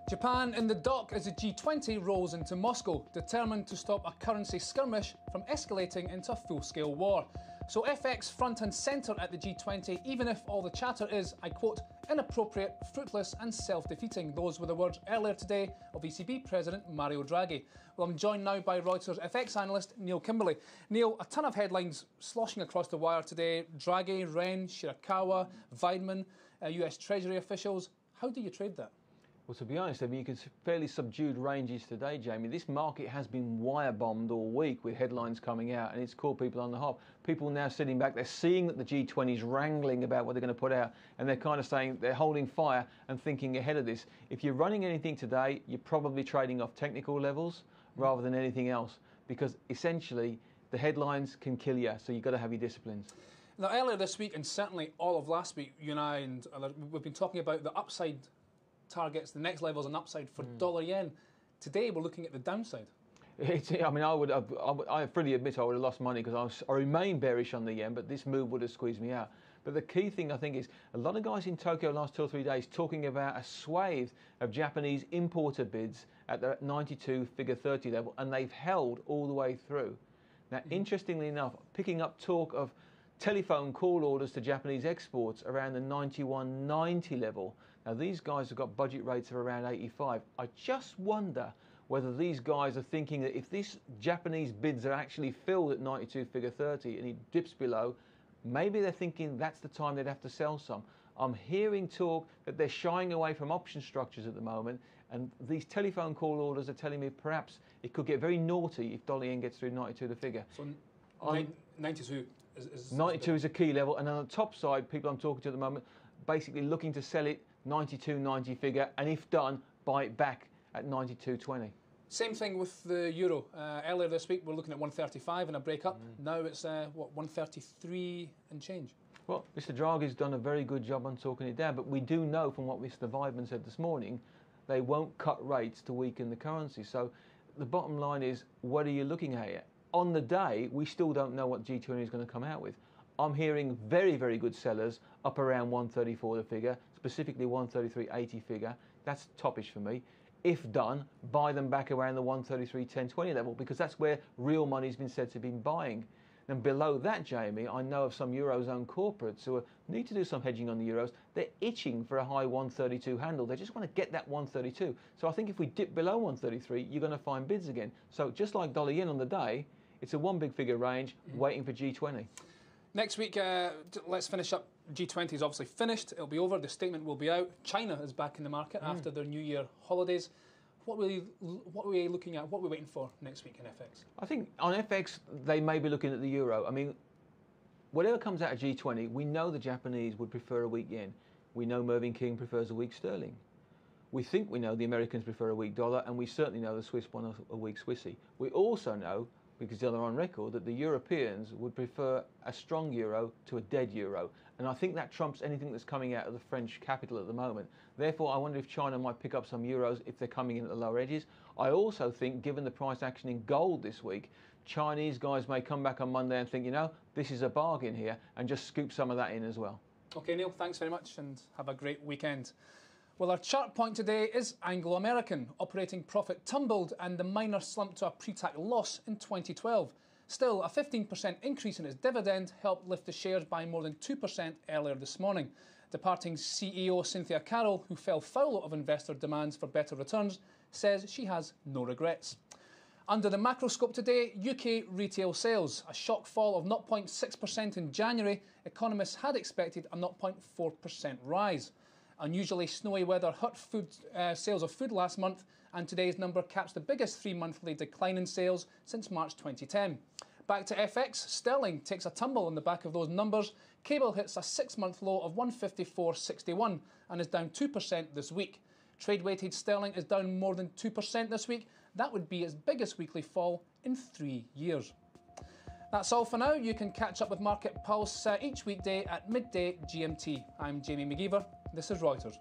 Japan in the dock as the G20 rolls into Moscow, determined to stop a currency skirmish from escalating into a full-scale war. So FX front and centre at the G20, even if all the chatter is, I quote, inappropriate, fruitless and self-defeating. Those were the words earlier today of ECB President Mario Draghi. Well, I'm joined now by Reuters FX analyst Neil Kimberley. Neil, a ton of headlines sloshing across the wire today. Draghi, Ren, Shirakawa, Weidman, US Treasury officials. How do you trade that? Well, to be honest, I mean, you can fairly subdued ranges today, Jamie. This market has been wire-bombed all week with headlines coming out, and it's caught people on the hop. People now sitting back, they're seeing that the G20 is wrangling about what they're going to put out, and they're kind of saying they're holding fire and thinking ahead of this. If you're running anything today, you're probably trading off technical levels rather than anything else, because essentially the headlines can kill you, so you've got to have your disciplines. Now, earlier this week, and certainly all of last week, you and I and others, we've been talking about the upside targets, the next levels and upside for dollar yen. Today we're looking at the downside. I mean, I freely admit I would have lost money because I remain bearish on the yen, but this move would have squeezed me out. But the key thing I think is a lot of guys in Tokyo the last 2 or 3 days talking about a swathe of Japanese importer bids at the 92 figure 30 level, and they've held all the way through. Now, interestingly enough, picking up talk of telephone call orders to Japanese exports around the 91.90 level. Now, these guys have got budget rates of around 85. I just wonder whether these guys are thinking that if these Japanese bids are actually filled at 92 figure 30 and it dips below, maybe they're thinking that's the time they'd have to sell some. I'm hearing talk that they're shying away from option structures at the moment, and these telephone call orders are telling me perhaps it could get very naughty if dollar yen gets through 92 the figure. So 92 is 92 is a key level, and on the top side, people I'm talking to at the moment, basically looking to sell it 92.90 figure, and if done, buy it back at 92.20. Same thing with the euro. Earlier this week, we're looking at 135 and a break up. Now it's 133 and change. Well, Mr. Draghi's done a very good job on talking it down, but we do know from what Mr. Weidman said this morning, they won't cut rates to weaken the currency. So the bottom line is, what are you looking at here? On the day, we still don't know what G20 is going to come out with. I'm hearing very, very good sellers up around 134 the figure, specifically 133.80 figure. That's toppish for me. If done, buy them back around the 133.10.20 level, because that's where real money's been said to have been buying. And below that, Jamie, I know of some Eurozone corporates who need to do some hedging on the Euros. They're itching for a high 132 handle. They just want to get that 132. So I think if we dip below 133, you're going to find bids again. So just like dollar yen on the day, it's a one big figure range waiting for G20. Next week, let's finish up. G20 is obviously finished. It'll be over. The statement will be out. China is back in the market after their New Year holidays. What are we looking at? What are we waiting for next week in FX? I think on FX, they may be looking at the euro. I mean, whatever comes out of G20, we know the Japanese would prefer a weak yen. We know Mervyn King prefers a weak sterling. We think we know the Americans prefer a weak dollar, and we certainly know the Swiss want a weak Swissy. We also know, because they're on record, that the Europeans would prefer a strong euro to a dead euro. And I think that trumps anything that's coming out of the French capital at the moment. Therefore, I wonder if China might pick up some euros if they're coming in at the lower edges. I also think, given the price action in gold this week, Chinese guys may come back on Monday and think, you know, this is a bargain here, and just scoop some of that in as well. OK, Neil, thanks very much and have a great weekend. Well, our chart point today is Anglo American. Operating profit tumbled and the miner slumped to a pre-tax loss in 2012. Still, a 15% increase in its dividend helped lift the shares by more than 2% earlier this morning. Departing CEO Cynthia Carroll, who fell foul of investor demands for better returns, says she has no regrets. Under the macroscope today, UK retail sales. A shock fall of 0.6% in January. Economists had expected a 0.4% rise. Unusually snowy weather hurt sales of food last month, and today's number caps the biggest 3-monthly decline in sales since March 2010. Back to FX, sterling takes a tumble on the back of those numbers. Cable hits a 6-month low of 154.61 and is down 2% this week. Trade-weighted sterling is down more than 2% this week. That would be its biggest weekly fall in 3 years. That's all for now. You can catch up with Market Pulse each weekday at midday GMT. I'm Jamie McGeever. This is Reuters.